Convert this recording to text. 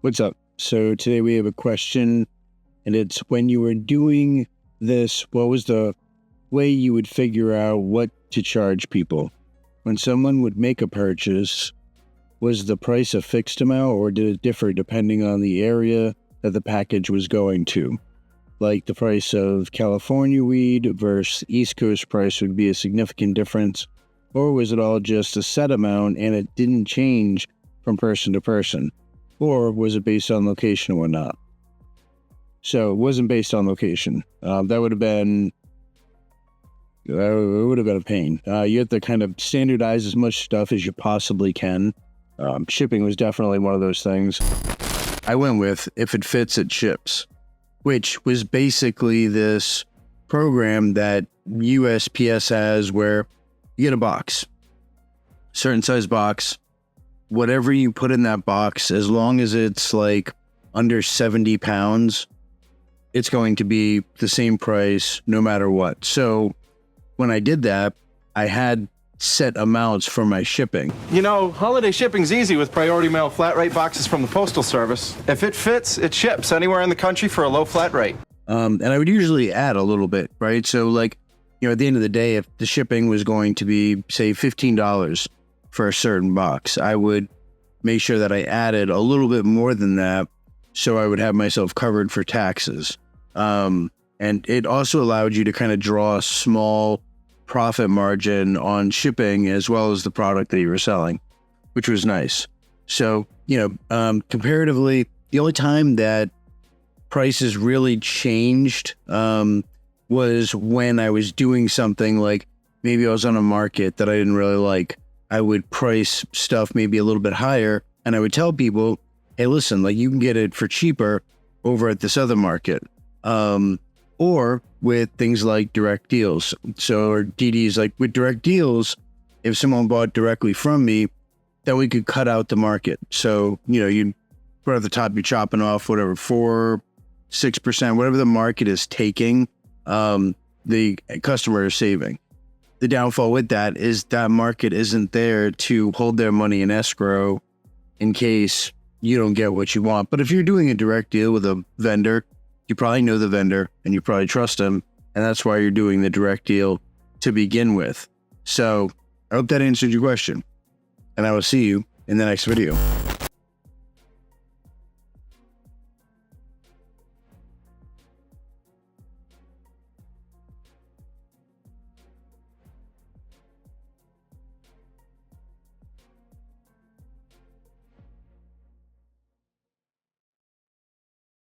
What's up? So today we have a question, and it's when you were doing this, what was the way you would figure out what to charge people? When someone would make a purchase, was the price a fixed amount or did it differ depending on the area that the package was going to? Like the price of California weed versus East Coast price would be a significant difference, or was it all just a set amount and it didn't change from person to person? Or was it based on location or whatnot? So it wasn't based on location. That would have been a pain. You have to kind of standardize as much stuff as you possibly can. Shipping was definitely one of those things. I went with if it fits, it ships, which was basically this program that USPS has where you get a box, certain size box. Whatever you put in that box, as long as it's like under 70 pounds, it's going to be the same price no matter what. So when I did that, I had set amounts for my shipping. You know, holiday shipping's easy with priority mail flat rate boxes from the Postal Service. If it fits, it ships anywhere in the country for a low flat rate. And I would usually add a little bit, right? So like, at the end of the day, if the shipping was going to be, say, $15 for a certain box, I would make sure that I added a little bit more than that so I would have myself covered for taxes. And it also allowed you to kind of draw a small profit margin on shipping as well as the product that you were selling, which was nice. So, comparatively, the only time that prices really changed was when I was doing something like maybe I was on a market that I didn't really like. I would price stuff maybe a little bit higher, and I would tell people, hey, listen, like you can get it for cheaper over at this other market. Or with things like direct deals. So, or DDs, like with direct deals, if someone bought directly from me, then we could cut out the market. So, you put at the top, you're chopping off whatever, 4-6%, whatever the market is taking, the customer is saving. The downfall with that is that market isn't there to hold their money in escrow in case you don't get what you want. But if you're doing a direct deal with a vendor, you probably know the vendor and you probably trust them. And that's why you're doing the direct deal to begin with. So I hope that answered your question. And I will see you in the next video.